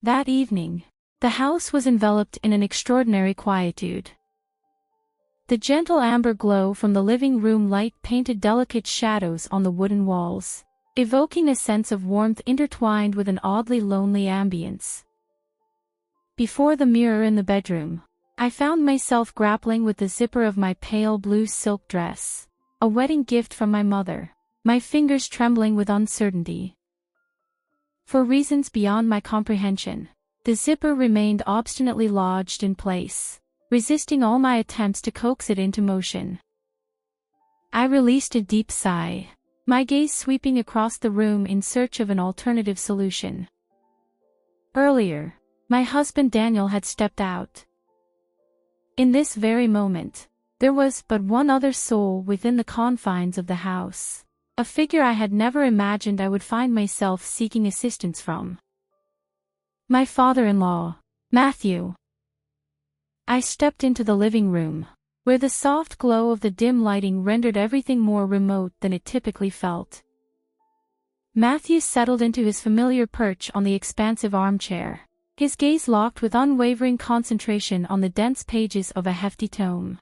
That evening, the house was enveloped in an extraordinary quietude. The gentle amber glow from the living room light painted delicate shadows on the wooden walls, evoking a sense of warmth intertwined with an oddly lonely ambience. Before the mirror in the bedroom, I found myself grappling with the zipper of my pale blue silk dress, a wedding gift from my mother, my fingers trembling with uncertainty. For reasons beyond my comprehension, the zipper remained obstinately lodged in place, resisting all my attempts to coax it into motion. I released a deep sigh, my gaze sweeping across the room in search of an alternative solution. Earlier, my husband Daniel had stepped out. In this very moment, there was but one other soul within the confines of the house, a figure I had never imagined I would find myself seeking assistance from. My father-in-law, Matthew. I stepped into the living room, where the soft glow of the dim lighting rendered everything more remote than it typically felt. Matthew settled into his familiar perch on the expansive armchair, his gaze locked with unwavering concentration on the dense pages of a hefty tome.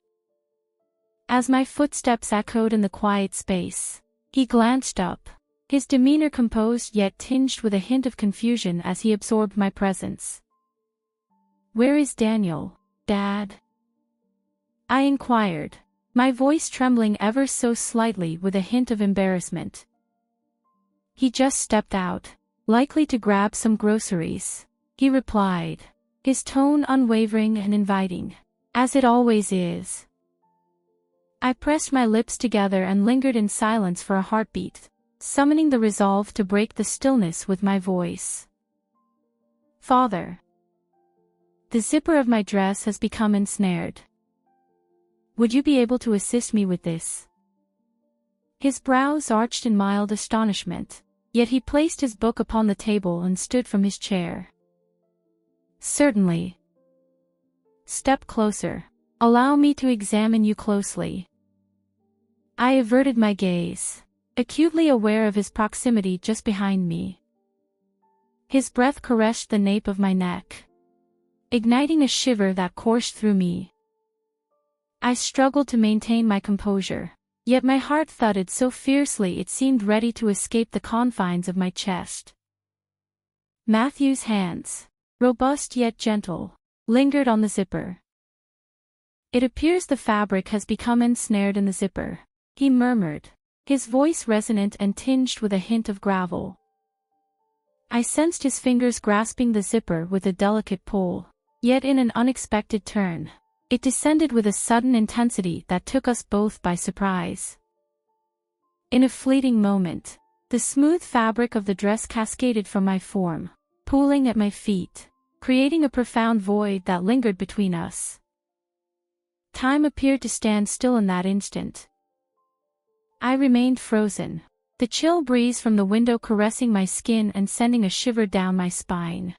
As my footsteps echoed in the quiet space, he glanced up, his demeanor composed yet tinged with a hint of confusion as he absorbed my presence. "Where is Daniel, Dad?" I inquired, my voice trembling ever so slightly with a hint of embarrassment. "He just stepped out, likely to grab some groceries," he replied, his tone unwavering and inviting, as it always is. I pressed my lips together and lingered in silence for a heartbeat, summoning the resolve to break the stillness with my voice. "Father. The zipper of my dress has become ensnared. Would you be able to assist me with this?" His brows arched in mild astonishment, yet he placed his book upon the table and stood from his chair. "Certainly. Step closer. Allow me to examine you closely." I averted my gaze, acutely aware of his proximity just behind me. His breath caressed the nape of my neck, igniting a shiver that coursed through me. I struggled to maintain my composure, yet my heart thudded so fiercely it seemed ready to escape the confines of my chest. Matthew's hands, robust yet gentle, lingered on the zipper. "It appears the fabric has become ensnared in the zipper," he murmured, his voice resonant and tinged with a hint of gravel. I sensed his fingers grasping the zipper with a delicate pull, yet in an unexpected turn, it descended with a sudden intensity that took us both by surprise. In a fleeting moment, the smooth fabric of the dress cascaded from my form, pooling at my feet, creating a profound void that lingered between us. Time appeared to stand still in that instant. I remained frozen, the chill breeze from the window caressing my skin and sending a shiver down my spine.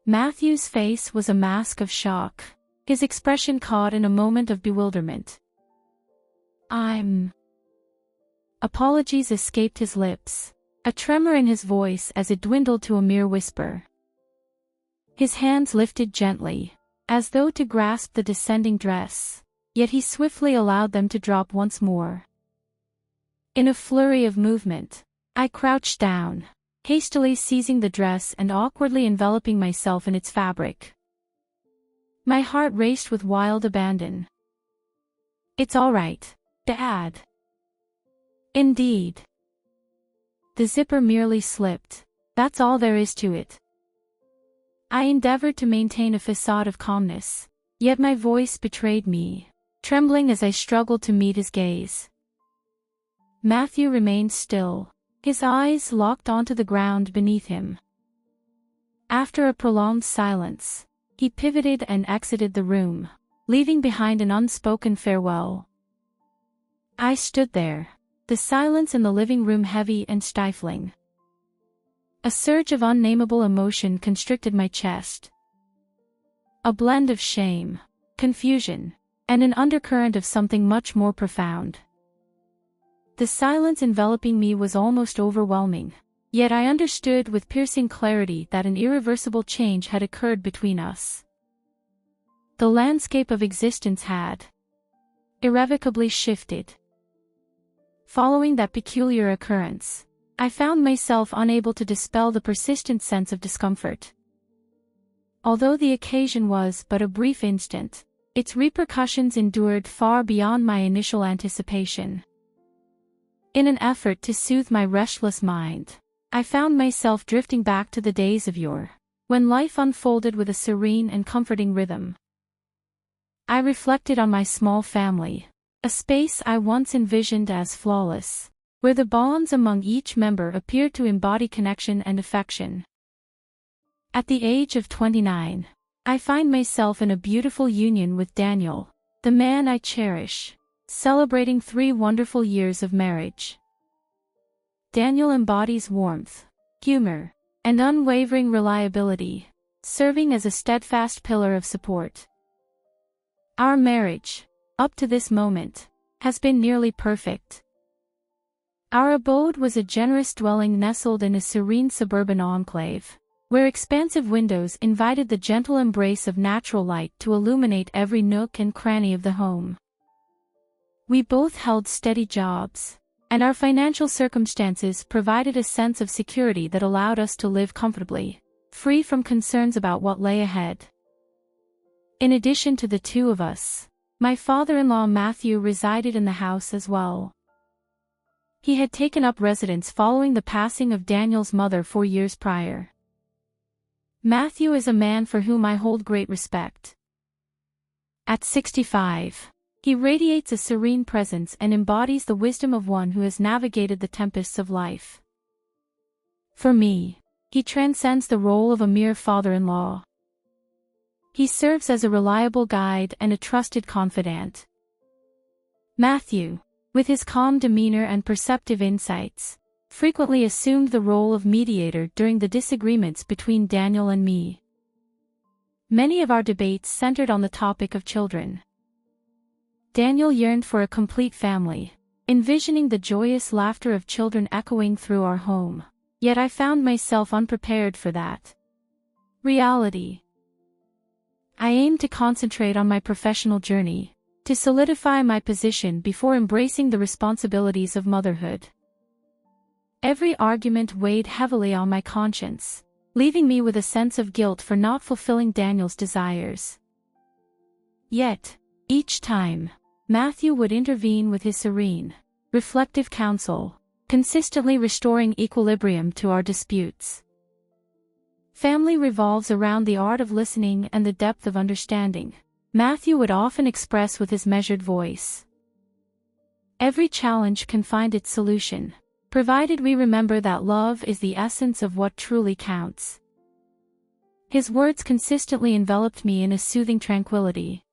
Matthew's face was a mask of shock, his expression caught in a moment of bewilderment. Apologies escaped his lips, a tremor in his voice as it dwindled to a mere whisper. His hands lifted gently, as though to grasp the descending dress, yet he swiftly allowed them to drop once more. In a flurry of movement, I crouched down, hastily seizing the dress and awkwardly enveloping myself in its fabric. My heart raced with wild abandon. "It's all right, Dad." "Indeed. The zipper merely slipped, that's all there is to it." I endeavored to maintain a facade of calmness, yet my voice betrayed me, trembling as I struggled to meet his gaze. Matthew remained still, his eyes locked onto the ground beneath him. After a prolonged silence, he pivoted and exited the room, leaving behind an unspoken farewell. I stood there, the silence in the living room heavy and stifling. A surge of unnameable emotion constricted my chest. A blend of shame, confusion, and an undercurrent of something much more profound. The silence enveloping me was almost overwhelming, Yet I understood with piercing clarity that an irreversible change had occurred between us. The landscape of existence had irrevocably shifted. Following that peculiar occurrence, I found myself unable to dispel the persistent sense of discomfort. Although the occasion was but a brief instant, its repercussions endured far beyond my initial anticipation. In an effort to soothe my restless mind, I found myself drifting back to the days of yore, when life unfolded with a serene and comforting rhythm. I reflected on my small family, a space I once envisioned as flawless, where the bonds among each member appeared to embody connection and affection. At the age of 29, I find myself in a beautiful union with Daniel, the man I cherish, celebrating 3 wonderful years of marriage. Daniel embodies warmth, humor, and unwavering reliability, serving as a steadfast pillar of support. Our marriage, up to this moment, has been nearly perfect. Our abode was a generous dwelling nestled in a serene suburban enclave, where expansive windows invited the gentle embrace of natural light to illuminate every nook and cranny of the home. We both held steady jobs, and our financial circumstances provided a sense of security that allowed us to live comfortably, free from concerns about what lay ahead. In addition to the two of us, my father-in-law Matthew resided in the house as well. He had taken up residence following the passing of Daniel's mother 4 years prior. Matthew is a man for whom I hold great respect. At 65, he radiates a serene presence and embodies the wisdom of one who has navigated the tempests of life. For me, he transcends the role of a mere father-in-law. He serves as a reliable guide and a trusted confidant. Matthew, with his calm demeanor and perceptive insights, frequently assumed the role of mediator during the disagreements between Daniel and me. Many of our debates centered on the topic of children. Daniel yearned for a complete family, envisioning the joyous laughter of children echoing through our home, yet I found myself unprepared for that reality. I aimed to concentrate on my professional journey, to solidify my position before embracing the responsibilities of motherhood. Every argument weighed heavily on my conscience, leaving me with a sense of guilt for not fulfilling Daniel's desires. Yet, each time, Matthew would intervene with his serene, reflective counsel, consistently restoring equilibrium to our disputes. Family revolves around the art of listening and the depth of understanding, Matthew would often express with his measured voice. Every challenge can find its solution, provided we remember that love is the essence of what truly counts. His words consistently enveloped me in a soothing tranquility.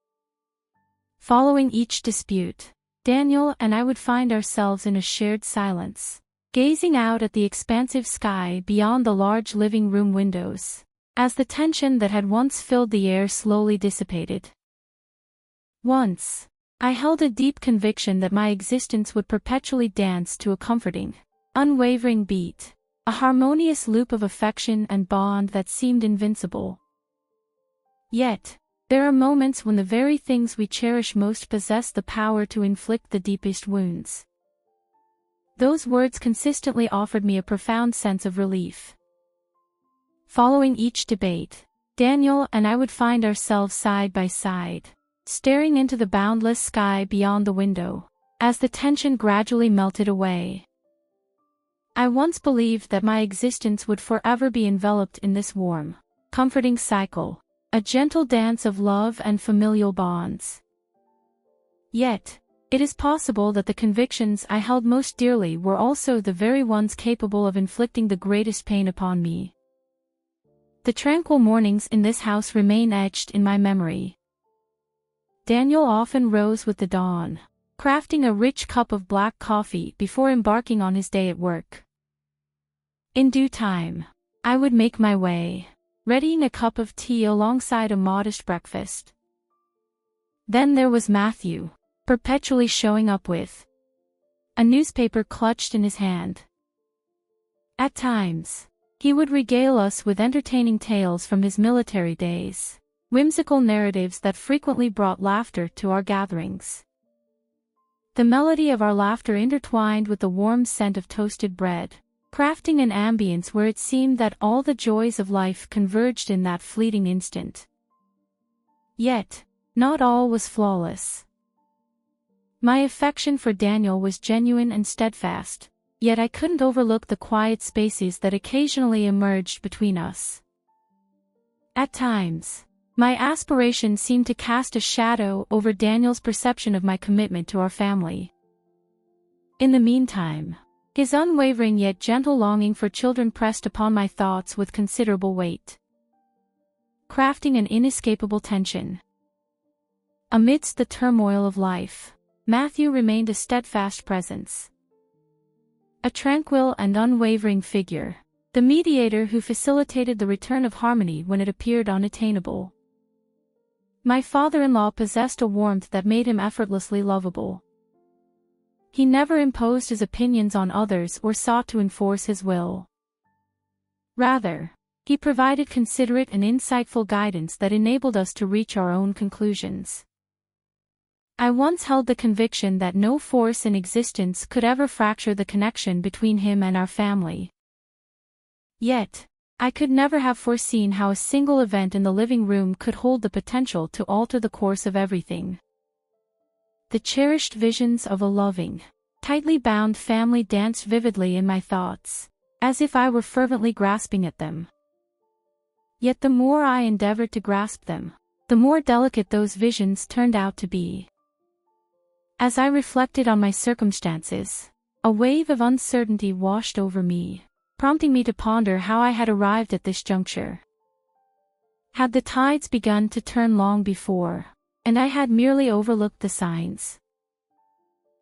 Following each dispute, Daniel and I would find ourselves in a shared silence, gazing out at the expansive sky beyond the large living room windows, as the tension that had once filled the air slowly dissipated. Once, I held a deep conviction that my existence would perpetually dance to a comforting, unwavering beat, a harmonious loop of affection and bond that seemed invincible. Yet, there are moments when the very things we cherish most possess the power to inflict the deepest wounds. Those words consistently offered me a profound sense of relief. Following each debate, Daniel and I would find ourselves side by side, staring into the boundless sky beyond the window, as the tension gradually melted away. I once believed that my existence would forever be enveloped in this warm, comforting cycle, a gentle dance of love and familial bonds. Yet, it is possible that the convictions I held most dearly were also the very ones capable of inflicting the greatest pain upon me. The tranquil mornings in this house remain etched in my memory. Daniel often rose with the dawn, crafting a rich cup of black coffee before embarking on his day at work. In due time, I would make my way, readying a cup of tea alongside a modest breakfast. Then there was Matthew, perpetually showing up with a newspaper clutched in his hand. At times, he would regale us with entertaining tales from his military days, whimsical narratives that frequently brought laughter to our gatherings. The melody of our laughter intertwined with the warm scent of toasted bread, crafting an ambience where it seemed that all the joys of life converged in that fleeting instant. Yet, not all was flawless. My affection for Daniel was genuine and steadfast, yet I couldn't overlook the quiet spaces that occasionally emerged between us. At times, my aspiration seemed to cast a shadow over Daniel's perception of my commitment to our family. In the meantime, his unwavering yet gentle longing for children pressed upon my thoughts with considerable weight, crafting an inescapable tension. Amidst the turmoil of life, Matthew remained a steadfast presence. A tranquil and unwavering figure, the mediator who facilitated the return of harmony when it appeared unattainable. My father-in-law possessed a warmth that made him effortlessly lovable. He never imposed his opinions on others or sought to enforce his will. Rather, he provided considerate and insightful guidance that enabled us to reach our own conclusions. I once held the conviction that no force in existence could ever fracture the connection between him and our family. Yet, I could never have foreseen how a single event in the living room could hold the potential to alter the course of everything. The cherished visions of a loving, tightly bound family danced vividly in my thoughts, as if I were fervently grasping at them. Yet the more I endeavored to grasp them, the more delicate those visions turned out to be. As I reflected on my circumstances, a wave of uncertainty washed over me, prompting me to ponder how I had arrived at this juncture. Had the tides begun to turn long before, and I had merely overlooked the signs?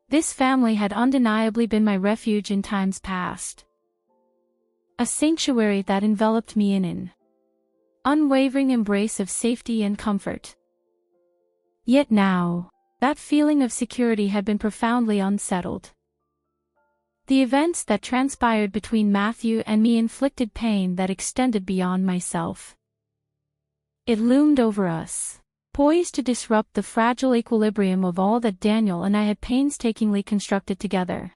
This family had undeniably been my refuge in times past, a sanctuary that enveloped me in an unwavering embrace of safety and comfort. Yet now, that feeling of security had been profoundly unsettled. The events that transpired between Matthew and me inflicted pain that extended beyond myself. It loomed over us, poised to disrupt the fragile equilibrium of all that Daniel and I had painstakingly constructed together.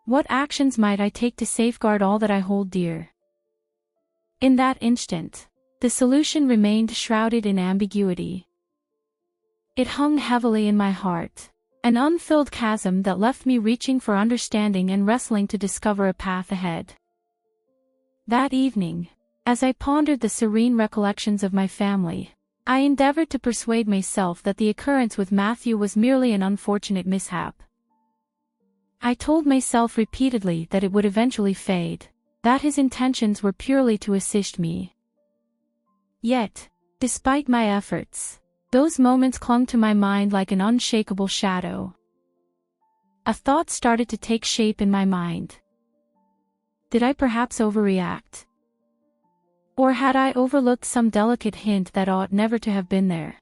What actions might I take to safeguard all that I hold dear? In that instant, the solution remained shrouded in ambiguity. It hung heavily in my heart, an unfilled chasm that left me reaching for understanding and wrestling to discover a path ahead. That evening, as I pondered the serene recollections of my family, I endeavored to persuade myself that the occurrence with Matthew was merely an unfortunate mishap. I told myself repeatedly that it would eventually fade, that his intentions were purely to assist me. Yet, despite my efforts, those moments clung to my mind like an unshakable shadow. A thought started to take shape in my mind. Did I perhaps overreact? Or had I overlooked some delicate hint that ought never to have been there?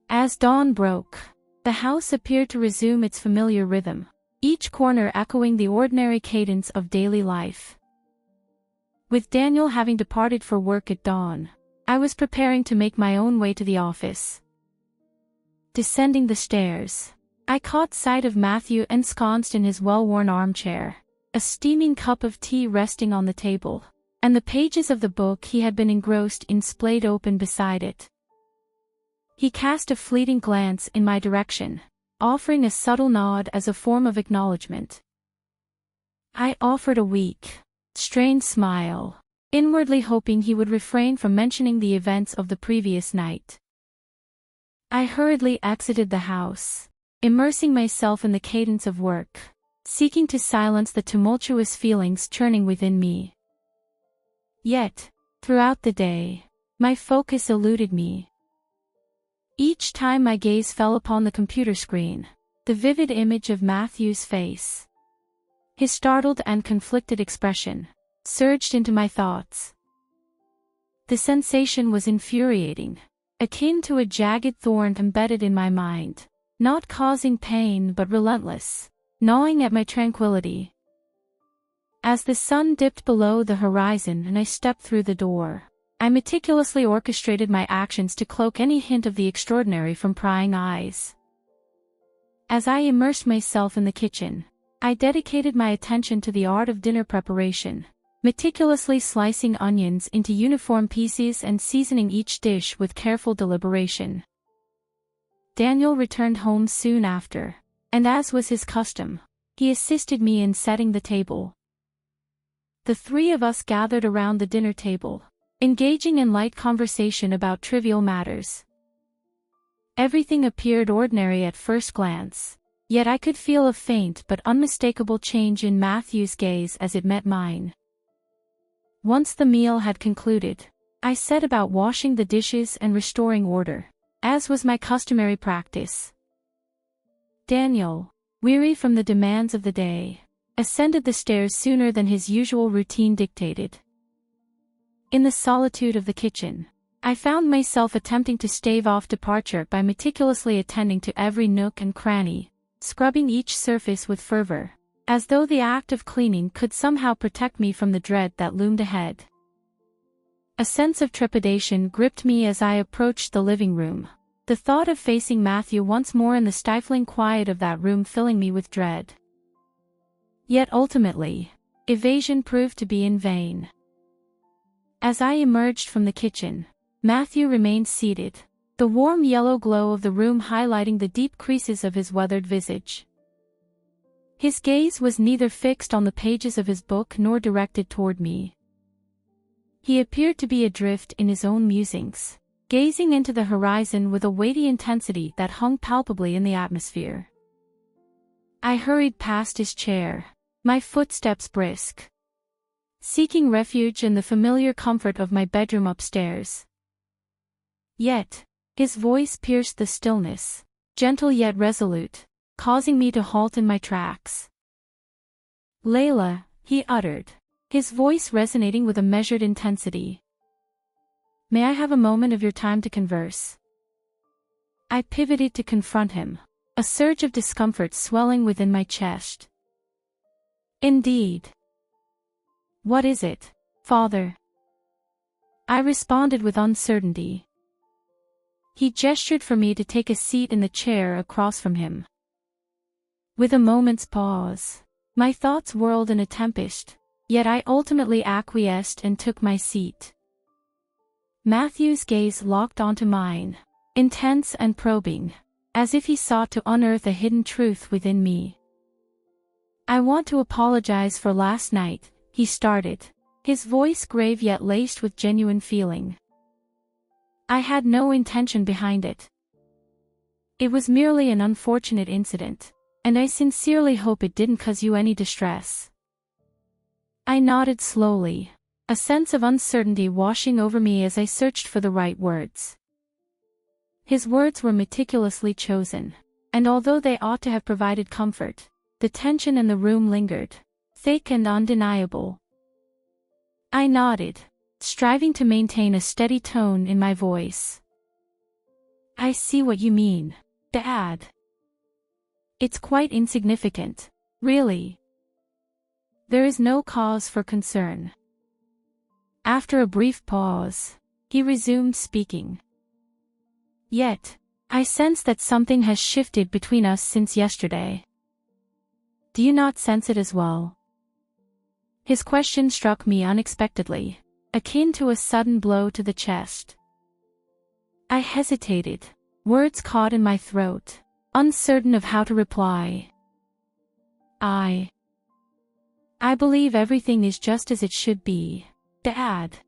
As dawn broke, the house appeared to resume its familiar rhythm, each corner echoing the ordinary cadence of daily life. With Daniel having departed for work at dawn, I was preparing to make my own way to the office. Descending the stairs, I caught sight of Matthew ensconced in his well-worn armchair, a steaming cup of tea resting on the table, and the pages of the book he had been engrossed in splayed open beside it. He cast a fleeting glance in my direction, offering a subtle nod as a form of acknowledgement. I offered a weak, strained smile, inwardly hoping he would refrain from mentioning the events of the previous night. I hurriedly exited the house, immersing myself in the cadence of work, seeking to silence the tumultuous feelings churning within me. Yet, throughout the day, my focus eluded me. Each time my gaze fell upon the computer screen, the vivid image of Matthew's face, his startled and conflicted expression, surged into my thoughts. The sensation was infuriating, akin to a jagged thorn embedded in my mind, not causing pain but relentless, gnawing at my tranquility. As the sun dipped below the horizon and I stepped through the door, I meticulously orchestrated my actions to cloak any hint of the extraordinary from prying eyes. As I immersed myself in the kitchen, I dedicated my attention to the art of dinner preparation, meticulously slicing onions into uniform pieces and seasoning each dish with careful deliberation. Daniel returned home soon after, and as was his custom, he assisted me in setting the table. The three of us gathered around the dinner table, engaging in light conversation about trivial matters. Everything appeared ordinary at first glance, yet I could feel a faint but unmistakable change in Matthew's gaze as it met mine. Once the meal had concluded, I set about washing the dishes and restoring order, as was my customary practice. Daniel, weary from the demands of the day, ascended the stairs sooner than his usual routine dictated. In the solitude of the kitchen, I found myself attempting to stave off departure by meticulously attending to every nook and cranny, scrubbing each surface with fervor, as though the act of cleaning could somehow protect me from the dread that loomed ahead. A sense of trepidation gripped me as I approached the living room, the thought of facing Matthew once more in the stifling quiet of that room filling me with dread. Yet ultimately, evasion proved to be in vain. As I emerged from the kitchen, Matthew remained seated, the warm yellow glow of the room highlighting the deep creases of his weathered visage. His gaze was neither fixed on the pages of his book nor directed toward me. He appeared to be adrift in his own musings, gazing into the horizon with a weighty intensity that hung palpably in the atmosphere. I hurried past his chair, my footsteps brisk, seeking refuge in the familiar comfort of my bedroom upstairs. Yet, his voice pierced the stillness, gentle yet resolute, causing me to halt in my tracks. "Layla," he uttered, his voice resonating with a measured intensity. "May I have a moment of your time to converse?" I pivoted to confront him, a surge of discomfort swelling within my chest. "Indeed. What is it, Father?" I responded with uncertainty. He gestured for me to take a seat in the chair across from him. With a moment's pause, my thoughts whirled in a tempest, yet I ultimately acquiesced and took my seat. Matthew's gaze locked onto mine, intense and probing, as if he sought to unearth a hidden truth within me. "I want to apologize for last night," he started, his voice grave yet laced with genuine feeling. "I had no intention behind it. It was merely an unfortunate incident, and I sincerely hope it didn't cause you any distress." I nodded slowly, a sense of uncertainty washing over me as I searched for the right words. His words were meticulously chosen, and although they ought to have provided comfort, the tension in the room lingered, thick and undeniable. I nodded, striving to maintain a steady tone in my voice. "I see what you mean, Dad. It's quite insignificant, really. There is no cause for concern." After a brief pause, he resumed speaking. "Yet, I sense that something has shifted between us since yesterday. Do you not sense it as well?" His question struck me unexpectedly, akin to a sudden blow to the chest. I hesitated, words caught in my throat, uncertain of how to reply. I believe everything is just as it should be, Dad.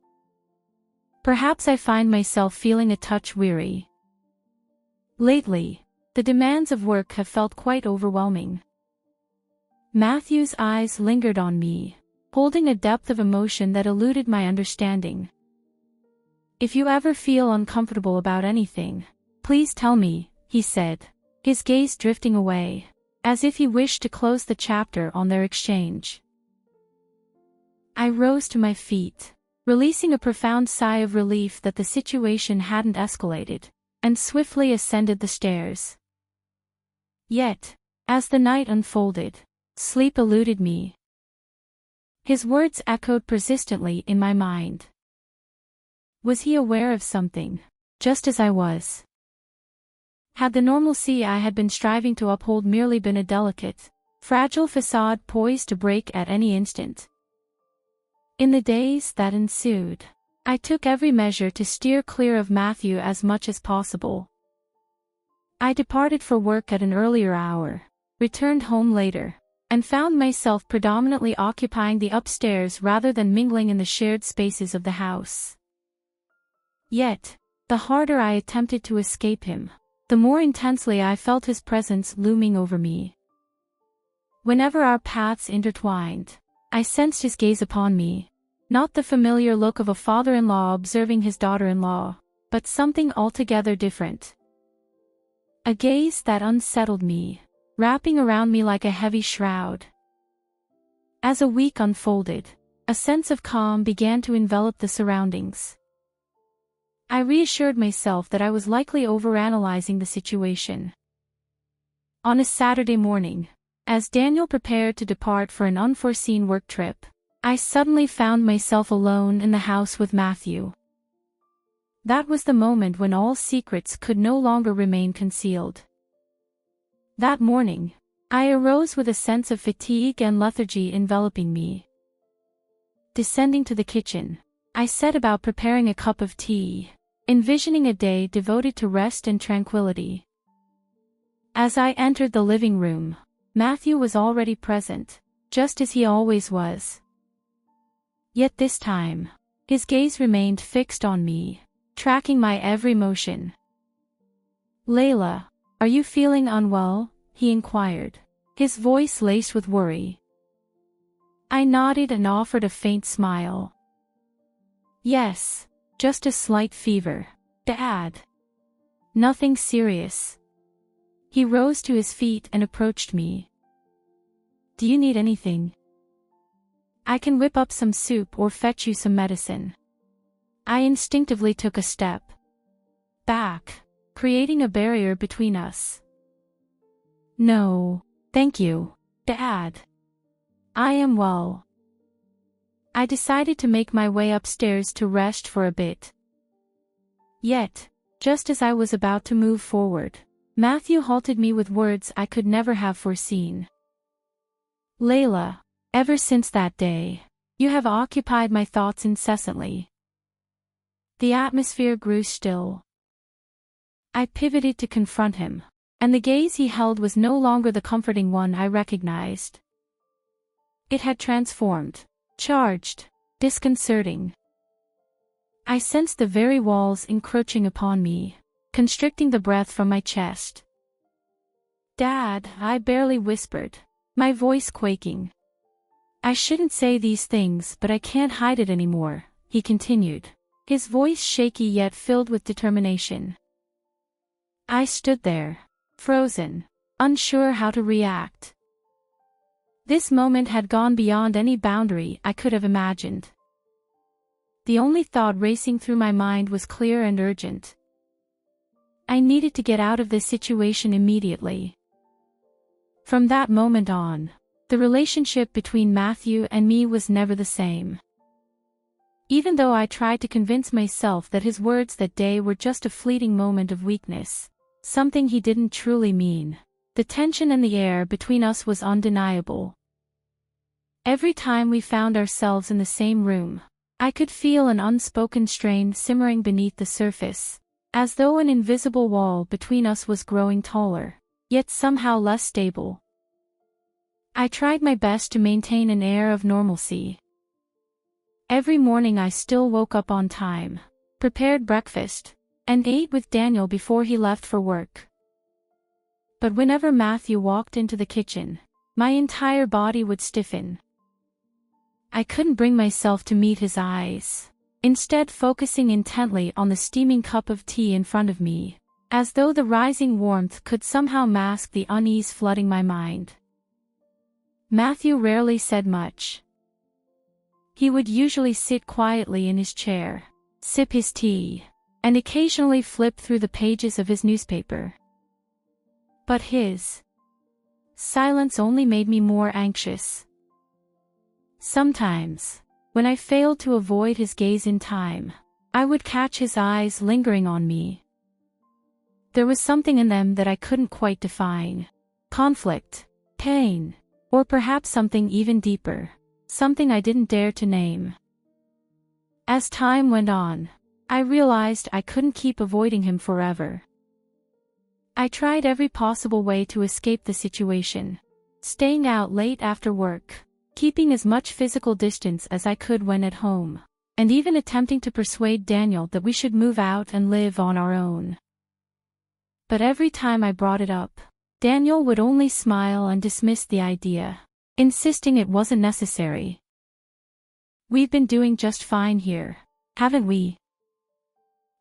Perhaps I find myself feeling a touch weary. Lately, the demands of work have felt quite overwhelming." Matthew's eyes lingered on me, holding a depth of emotion that eluded my understanding. "If you ever feel uncomfortable about anything, please tell me," he said, his gaze drifting away, as if he wished to close the chapter on their exchange. I rose to my feet, releasing a profound sigh of relief that the situation hadn't escalated, and swiftly ascended the stairs. Yet, as the night unfolded, sleep eluded me. His words echoed persistently in my mind. Was he aware of something? Just as I was. Had the normalcy I had been striving to uphold merely been a delicate, fragile facade poised to break at any instant? In the days that ensued, I took every measure to steer clear of Matthew as much as possible. I departed for work at an earlier hour, returned home later, and found myself predominantly occupying the upstairs rather than mingling in the shared spaces of the house. Yet, the harder I attempted to escape him, the more intensely I felt his presence looming over me. Whenever our paths intertwined, I sensed his gaze upon me, not the familiar look of a father-in-law observing his daughter-in-law, but something altogether different. A gaze that unsettled me, wrapping around me like a heavy shroud. As a week unfolded, a sense of calm began to envelop the surroundings. I reassured myself that I was likely overanalyzing the situation. On a Saturday morning, as Daniel prepared to depart for an unforeseen work trip, I suddenly found myself alone in the house with Matthew. That was the moment when all secrets could no longer remain concealed. That morning, I arose with a sense of fatigue and lethargy enveloping me. Descending to the kitchen, I set about preparing a cup of tea, envisioning a day devoted to rest and tranquility. As I entered the living room, Matthew was already present, just as he always was. Yet this time, his gaze remained fixed on me, tracking my every motion. "Layla, are you feeling unwell?" he inquired, his voice laced with worry. I nodded and offered a faint smile. "Yes, just a slight fever, Dad. Nothing serious." He rose to his feet and approached me. "Do you need anything? I can whip up some soup or fetch you some medicine." I instinctively took a step back, creating a barrier between us. "No, thank you, Dad. I am well." I decided to make my way upstairs to rest for a bit. Yet, just as I was about to move forward, Matthew halted me with words I could never have foreseen. "Layla, ever since that day, you have occupied my thoughts incessantly." The atmosphere grew still. I pivoted to confront him, and the gaze he held was no longer the comforting one I recognized. It had transformed, charged, disconcerting. I sensed the very walls encroaching upon me, constricting the breath from my chest. "Dad," I barely whispered, my voice quaking. "I shouldn't say these things, but I can't hide it anymore," he continued, his voice shaky yet filled with determination. I stood there, frozen, unsure how to react. This moment had gone beyond any boundary I could have imagined. The only thought racing through my mind was clear and urgent. I needed to get out of this situation immediately. From that moment on, the relationship between Matthew and me was never the same. Even though I tried to convince myself that his words that day were just a fleeting moment of weakness, something he didn't truly mean, the tension in the air between us was undeniable. Every time we found ourselves in the same room, I could feel an unspoken strain simmering beneath the surface, as though an invisible wall between us was growing taller, yet somehow less stable. I tried my best to maintain an air of normalcy. Every morning I still woke up on time, prepared breakfast, and ate with Daniel before he left for work. But whenever Matthew walked into the kitchen, my entire body would stiffen. I couldn't bring myself to meet his eyes, instead focusing intently on the steaming cup of tea in front of me, as though the rising warmth could somehow mask the unease flooding my mind. Matthew rarely said much. He would usually sit quietly in his chair, sip his tea, and occasionally flip through the pages of his newspaper. But his silence only made me more anxious. Sometimes, when I failed to avoid his gaze in time, I would catch his eyes lingering on me. There was something in them that I couldn't quite define. Conflict, pain, or perhaps something even deeper, something I didn't dare to name. As time went on, I realized I couldn't keep avoiding him forever. I tried every possible way to escape the situation, staying out late after work, keeping as much physical distance as I could when at home, and even attempting to persuade Daniel that we should move out and live on our own. But every time I brought it up, Daniel would only smile and dismiss the idea, insisting it wasn't necessary. "We've been doing just fine here, haven't we?"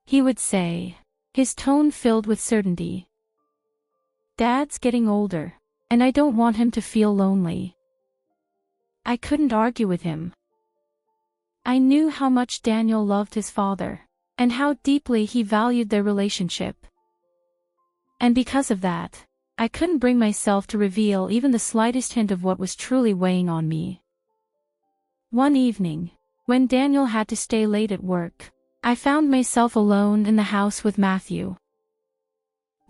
he would say, his tone filled with certainty. "Dad's getting older, and I don't want him to feel lonely." I couldn't argue with him. I knew how much Daniel loved his father, and how deeply he valued their relationship. And because of that, I couldn't bring myself to reveal even the slightest hint of what was truly weighing on me. One evening, when Daniel had to stay late at work, I found myself alone in the house with Matthew.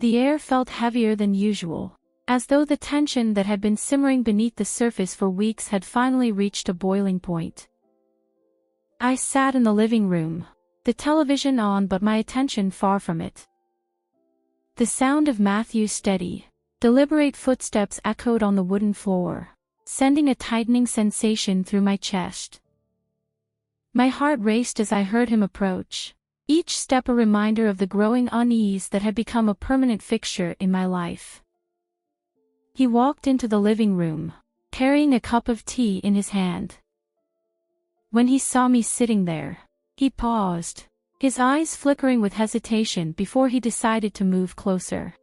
The air felt heavier than usual, as though the tension that had been simmering beneath the surface for weeks had finally reached a boiling point. I sat in the living room, the television on but my attention far from it. The sound of Matthew's steady, deliberate footsteps echoed on the wooden floor, sending a tightening sensation through my chest. My heart raced as I heard him approach, each step a reminder of the growing unease that had become a permanent fixture in my life. He walked into the living room, carrying a cup of tea in his hand. When he saw me sitting there, he paused, his eyes flickering with hesitation before he decided to move closer.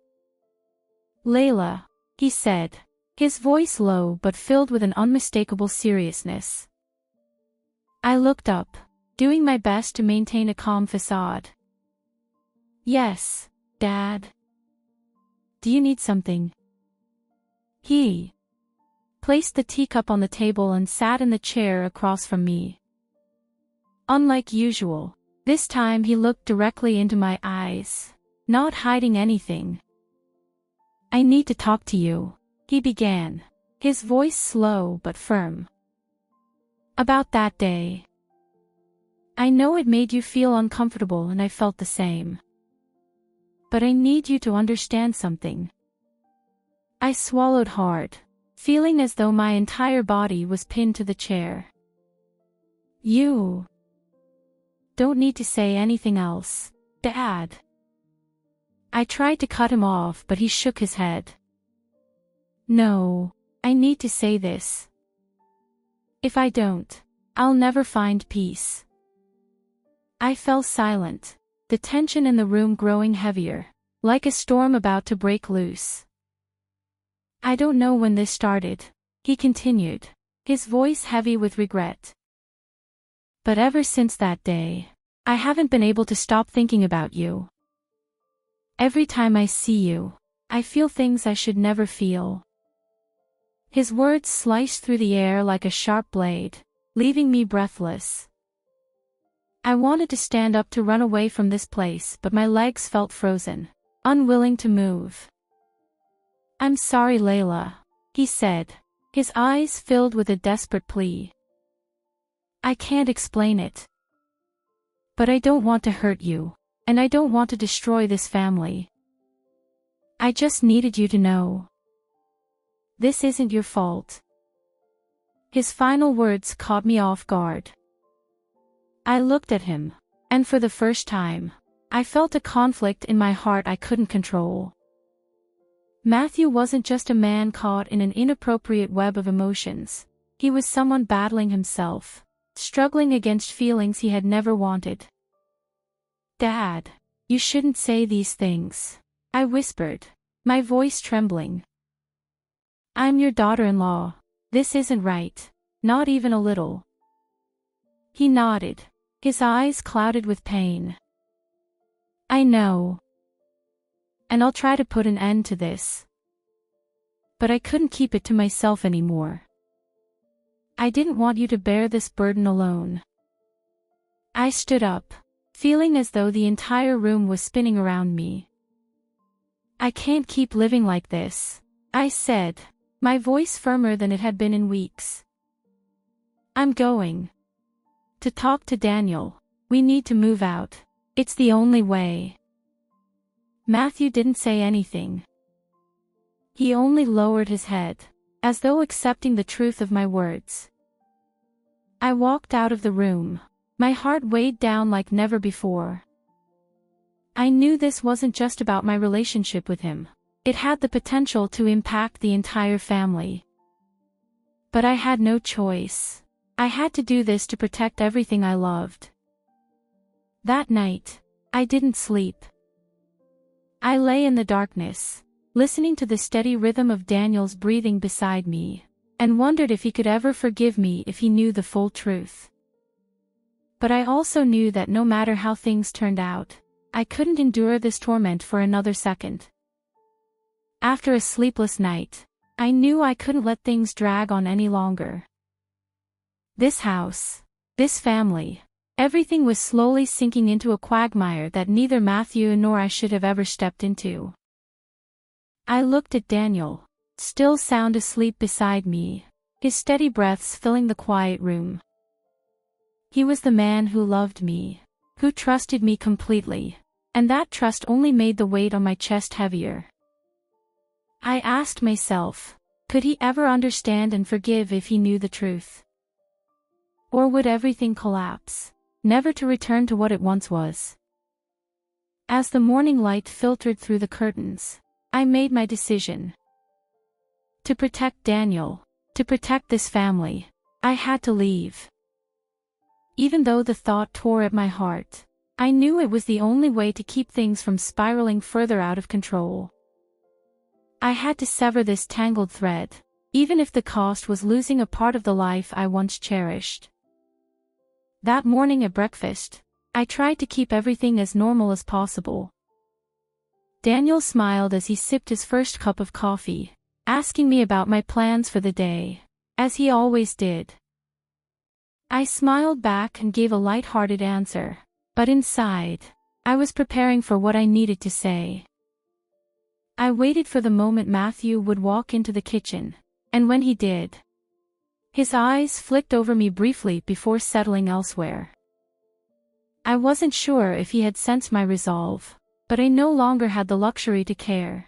"Layla," he said, his voice low but filled with an unmistakable seriousness. I looked up, doing my best to maintain a calm facade. "Yes, Dad. Do you need something?" He placed the teacup on the table and sat in the chair across from me. Unlike usual, this time he looked directly into my eyes, not hiding anything. "I need to talk to you," he began, his voice slow but firm. "About that day. I know it made you feel uncomfortable and I felt the same. But I need you to understand something." I swallowed hard, feeling as though my entire body was pinned to the chair. "You don't need to say anything else, Dad." I tried to cut him off but he shook his head. "No, I need to say this. If I don't, I'll never find peace." I fell silent, the tension in the room growing heavier, like a storm about to break loose. "I don't know when this started," he continued, his voice heavy with regret. "But ever since that day, I haven't been able to stop thinking about you. Every time I see you, I feel things I should never feel." His words sliced through the air like a sharp blade, leaving me breathless. I wanted to stand up to run away from this place but my legs felt frozen, unwilling to move. "I'm sorry, Layla," he said, his eyes filled with a desperate plea. "I can't explain it. But I don't want to hurt you, and I don't want to destroy this family. I just needed you to know. This isn't your fault." His final words caught me off guard. I looked at him, and for the first time, I felt a conflict in my heart I couldn't control. Matthew wasn't just a man caught in an inappropriate web of emotions, he was someone battling himself, struggling against feelings he had never wanted. "Dad, you shouldn't say these things," I whispered, my voice trembling. "I'm your daughter-in-law. This isn't right, not even a little." He nodded, his eyes clouded with pain. "I know. And I'll try to put an end to this. But I couldn't keep it to myself anymore. I didn't want you to bear this burden alone. I stood up, feeling as though the entire room was spinning around me. I can't keep living like this, I said, my voice firmer than it had been in weeks. I'm going to talk to Daniel. We need to move out. It's the only way. Matthew didn't say anything. He only lowered his head, as though accepting the truth of my words. I walked out of the room, my heart weighed down like never before. I knew this wasn't just about my relationship with him. It had the potential to impact the entire family. But I had no choice. I had to do this to protect everything I loved. That night, I didn't sleep. I lay in the darkness, listening to the steady rhythm of Daniel's breathing beside me, and wondered if he could ever forgive me if he knew the full truth. But I also knew that no matter how things turned out, I couldn't endure this torment for another second. After a sleepless night, I knew I couldn't let things drag on any longer. This house, this family, everything was slowly sinking into a quagmire that neither Matthew nor I should have ever stepped into. I looked at Daniel, still sound asleep beside me, his steady breaths filling the quiet room. He was the man who loved me, who trusted me completely, and that trust only made the weight on my chest heavier. I asked myself, could he ever understand and forgive if he knew the truth? Or would everything collapse, never to return to what it once was? As the morning light filtered through the curtains, I made my decision. To protect Daniel, to protect this family, I had to leave. Even though the thought tore at my heart, I knew it was the only way to keep things from spiraling further out of control. I had to sever this tangled thread, even if the cost was losing a part of the life I once cherished. That morning at breakfast, I tried to keep everything as normal as possible. Daniel smiled as he sipped his first cup of coffee, asking me about my plans for the day, as he always did. I smiled back and gave a light-hearted answer, but inside, I was preparing for what I needed to say. I waited for the moment Matthew would walk into the kitchen, and when he did, his eyes flicked over me briefly before settling elsewhere. I wasn't sure if he had sensed my resolve, but I no longer had the luxury to care.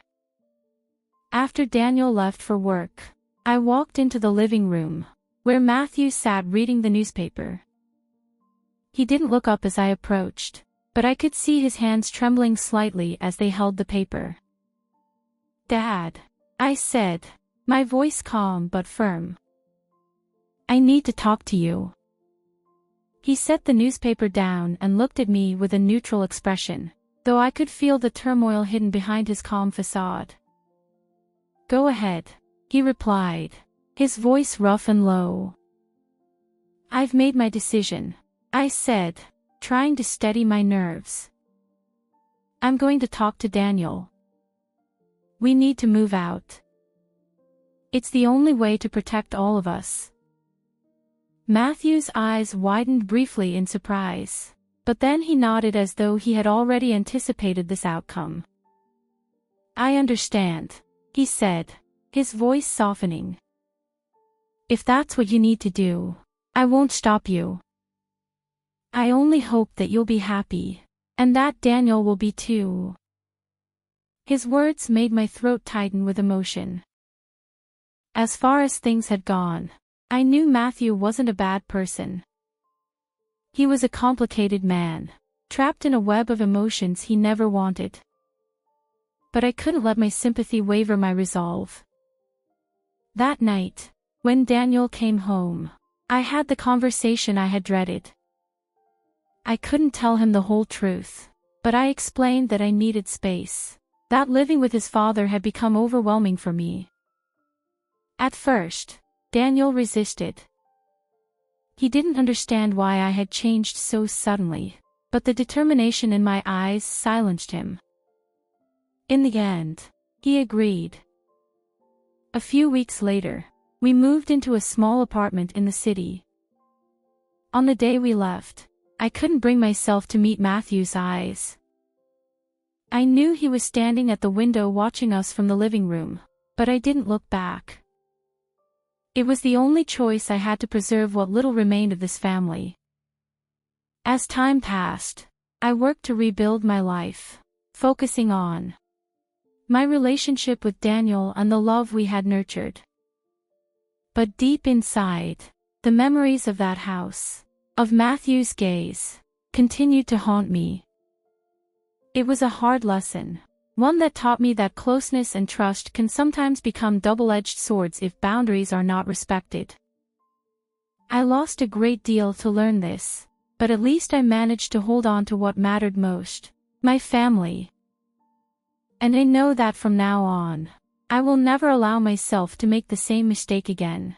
After Daniel left for work, I walked into the living room, where Matthew sat reading the newspaper. He didn't look up as I approached, but I could see his hands trembling slightly as they held the paper. "Dad," I said, my voice calm but firm. "I need to talk to you." He set the newspaper down and looked at me with a neutral expression, though I could feel the turmoil hidden behind his calm facade. "Go ahead," he replied, his voice rough and low. "I've made my decision," I said, trying to steady my nerves. "I'm going to talk to Daniel. We need to move out. It's the only way to protect all of us." Matthew's eyes widened briefly in surprise, but then he nodded as though he had already anticipated this outcome. "I understand," he said, his voice softening. "If that's what you need to do, I won't stop you. I only hope that you'll be happy, and that Daniel will be too." His words made my throat tighten with emotion. As far as things had gone, I knew Matthew wasn't a bad person. He was a complicated man, trapped in a web of emotions he never wanted. But I couldn't let my sympathy waver my resolve. That night, when Daniel came home, I had the conversation I had dreaded. I couldn't tell him the whole truth, but I explained that I needed space, that living with his father had become overwhelming for me. At first, Daniel resisted. He didn't understand why I had changed so suddenly, but the determination in my eyes silenced him. In the end, he agreed. A few weeks later, We moved into a small apartment in the city. On the day we left, I couldn't bring myself to meet Matthew's eyes. I knew he was standing at the window watching us from the living room, but I didn't look back. It was the only choice I had to preserve what little remained of this family. As time passed, I worked to rebuild my life, focusing on my relationship with Daniel and the love we had nurtured. But deep inside, the memories of that house, of Matthew's gaze, continued to haunt me. It was a hard lesson, one that taught me that closeness and trust can sometimes become double-edged swords if boundaries are not respected. I lost a great deal to learn this, but at least I managed to hold on to what mattered most, my family. And I know that from now on, I will never allow myself to make the same mistake again.